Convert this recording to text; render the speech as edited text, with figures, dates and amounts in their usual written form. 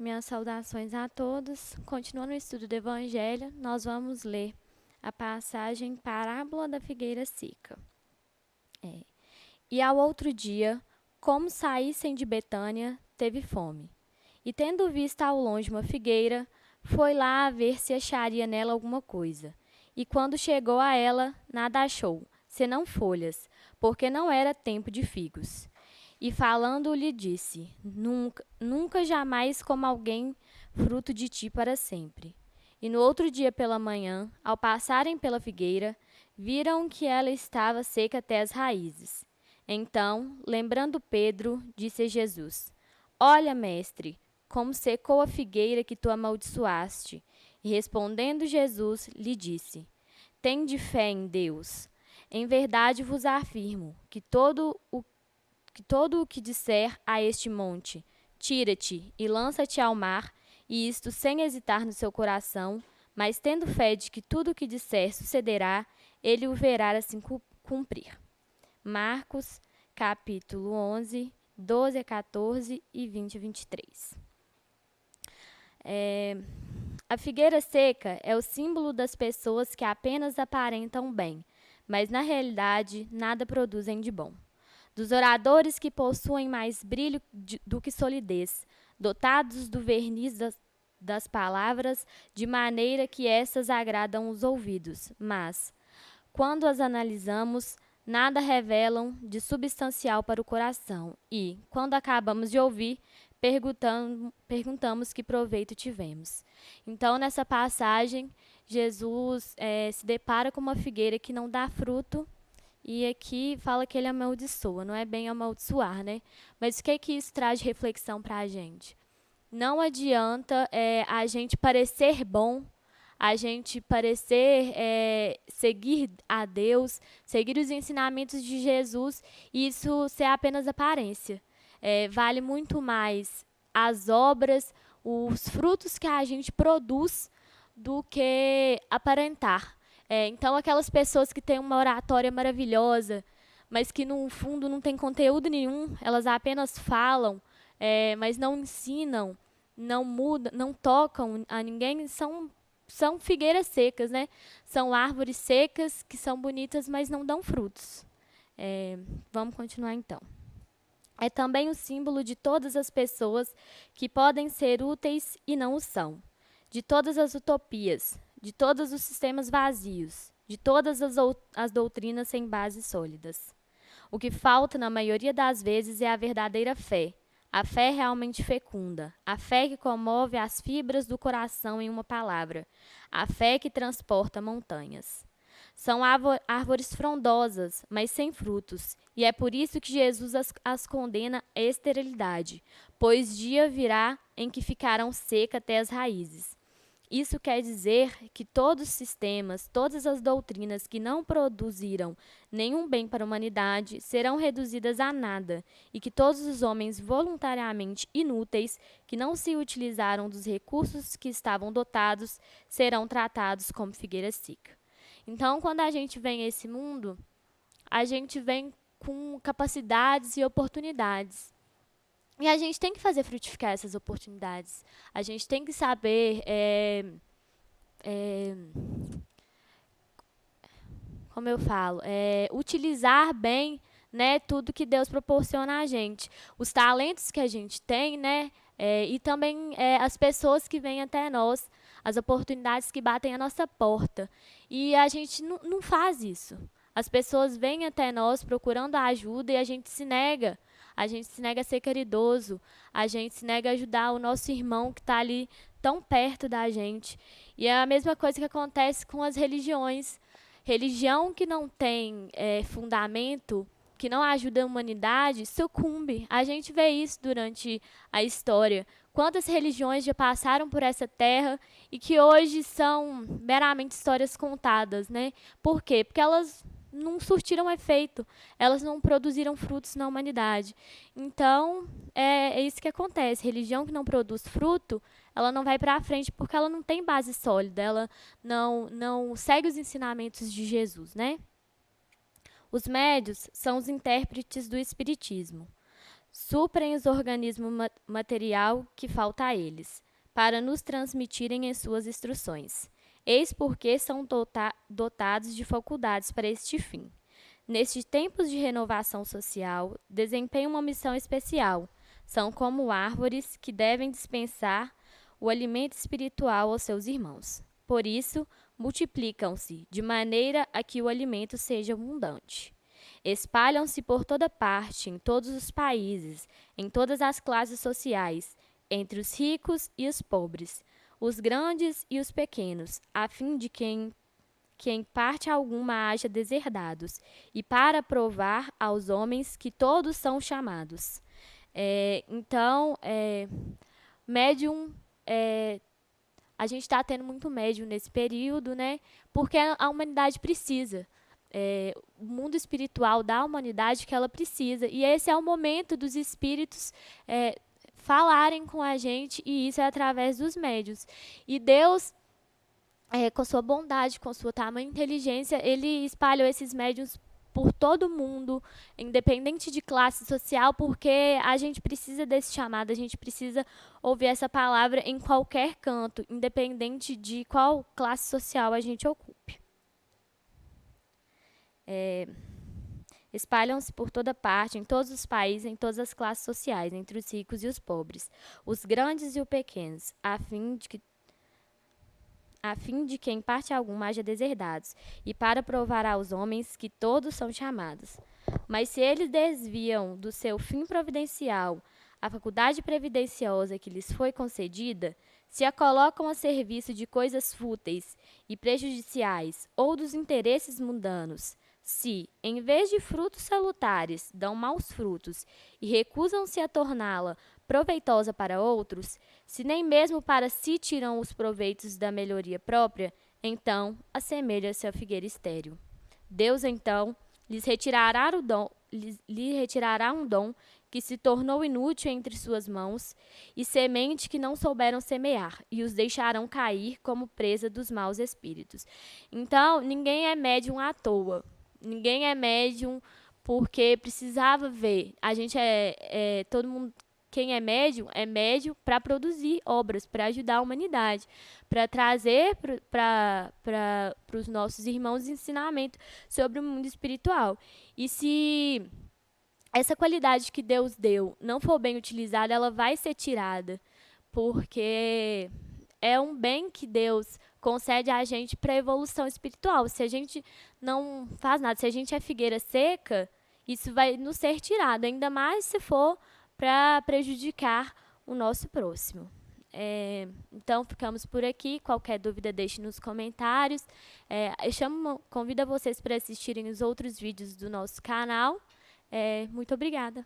Minhas saudações a todos. Continuando o estudo do Evangelho, nós vamos ler a passagem Parábola da Figueira Seca. E ao outro dia, como saíssem de Betânia, teve fome. E tendo visto ao longe uma figueira, foi lá a ver se acharia nela alguma coisa. E quando chegou a ela, nada achou, senão folhas, porque não era tempo de figos. E falando lhe disse: Nunca, nunca jamais coma alguém fruto de ti para sempre. E no outro dia pela manhã, ao passarem pela figueira, viram que ela estava seca até as raízes. Então, lembrando Pedro, disse a Jesus: Olha, mestre, como secou a figueira que tu amaldiçoaste. E respondendo Jesus, lhe disse: Tende fé em Deus. Em verdade vos afirmo que todo o que disser a este monte, tira-te e lança-te ao mar, e isto sem hesitar no seu coração, mas tendo fé de que tudo o que disser sucederá, ele o verá assim cumprir. Marcos, capítulo 11, 12 a 14 e 20 a 23. A figueira seca é o símbolo das pessoas que apenas aparentam bem, mas na realidade nada produzem de bom. Dos oradores que possuem mais brilho do que solidez, dotados do verniz das palavras, de maneira que essas agradam os ouvidos, mas, quando as analisamos, nada revelam de substancial para o coração e, quando acabamos de ouvir, perguntamos que proveito tivemos. Então, nessa passagem, Jesus se depara com uma figueira que não dá fruto. E aqui fala que ele amaldiçoa, não é bem amaldiçoar, né? Mas o que isso traz de reflexão para a gente? Não adianta a gente parecer bom, a gente parecer seguir a Deus, seguir os ensinamentos de Jesus, e isso ser apenas aparência. Vale muito mais as obras, os frutos que a gente produz, do que aparentar. Então, aquelas pessoas que têm uma oratória maravilhosa, mas que no fundo não tem conteúdo nenhum, elas apenas falam, mas não ensinam, não mudam, não tocam a ninguém, são figueiras secas, né? São árvores secas que são bonitas, mas não dão frutos. Vamos continuar então. É também o símbolo de todas as pessoas que podem ser úteis e não o são, de todas as utopias, de todos os sistemas vazios, de todas as doutrinas sem bases sólidas. O que falta, na maioria das vezes, é a verdadeira fé, a fé realmente fecunda, a fé que comove as fibras do coração em uma palavra, a fé que transporta montanhas. São árvores frondosas, mas sem frutos, e é por isso que Jesus as condena à esterilidade, pois dia virá em que ficarão secas até as raízes. Isso quer dizer que todos os sistemas, todas as doutrinas que não produziram nenhum bem para a humanidade serão reduzidas a nada, e que todos os homens voluntariamente inúteis, que não se utilizaram dos recursos que estavam dotados, serão tratados como figueira seca. Então, quando a gente vem a esse mundo, a gente vem com capacidades e oportunidades. E a gente tem que fazer frutificar essas oportunidades. A gente tem que saber, como eu falo, utilizar bem, né, tudo que Deus proporciona a gente. Os talentos que a gente tem, né, e também as pessoas que vêm até nós, as oportunidades que batem à nossa porta. E a gente não faz isso. As pessoas vêm até nós procurando ajuda e a gente se nega. A gente se nega a ser caridoso, a gente se nega a ajudar o nosso irmão que está ali tão perto da gente. E é a mesma coisa que acontece com as religiões. Religião que não tem fundamento, que não ajuda a humanidade, sucumbe. A gente vê isso durante a história. Quantas religiões já passaram por essa terra e que hoje são meramente histórias contadas, né? Por quê? Porque elas não surtiram efeito, elas não produziram frutos na humanidade. Então, é isso que acontece. Religião que não produz fruto, ela não vai para frente porque ela não tem base sólida, ela não segue os ensinamentos de Jesus, né? Os médios são os intérpretes do espiritismo. suprem os organismos material que falta a eles, para nos transmitirem em suas instruções. Eis porque são dotados de faculdades para este fim. Nestes tempos de renovação social, desempenham uma missão especial. São como árvores que devem dispensar o alimento espiritual aos seus irmãos. Por isso, multiplicam-se, de maneira a que o alimento seja abundante. Espalham-se por toda parte, em todos os países, em todas as classes sociais, entre os ricos e os pobres, os grandes e os pequenos, a fim de que em parte alguma haja deserdados, e para provar aos homens que todos são chamados. Então, médium, a gente está tendo muito médium nesse período, né? Porque a humanidade precisa. O mundo espiritual da humanidade que ela precisa. E esse é o momento dos espíritos falarem com a gente, e isso é através dos médiuns. E Deus, com sua bondade, com sua tamanha inteligência, ele espalhou esses médiuns por todo mundo, independente de classe social, porque a gente precisa desse chamado, a gente precisa ouvir essa palavra em qualquer canto, independente de qual classe social a gente ocupe. Espalham-se por toda parte, em todos os países, em todas as classes sociais, entre os ricos e os pobres, os grandes e os pequenos, a fim de que em parte alguma haja deserdados, e para provar aos homens que todos são chamados. Mas se eles desviam do seu fim providencial a faculdade previdenciosa que lhes foi concedida, se a colocam a serviço de coisas fúteis e prejudiciais ou dos interesses mundanos, se, em vez de frutos salutares, dão maus frutos e recusam-se a torná-la proveitosa para outros, se nem mesmo para si tiram os proveitos da melhoria própria, então assemelha-se à figueira estéril. Deus, então, lhes retirará um dom que se tornou inútil entre suas mãos, e semente que não souberam semear, e os deixarão cair como presa dos maus espíritos. Então, ninguém é médium à toa. Ninguém é médium porque precisava ver. A gente todo mundo, quem é médium para produzir obras, para ajudar a humanidade, para trazer para os nossos irmãos ensinamento sobre o mundo espiritual. E se essa qualidade que Deus deu não for bem utilizada, ela vai ser tirada, porque é um bem que Deus concede a gente para a evolução espiritual. Se a gente não faz nada, se a gente é figueira seca, isso vai nos ser tirado, ainda mais se for para prejudicar o nosso próximo. Então, ficamos por aqui. Qualquer dúvida, deixe nos comentários. Convido vocês para assistirem os outros vídeos do nosso canal. Muito obrigada.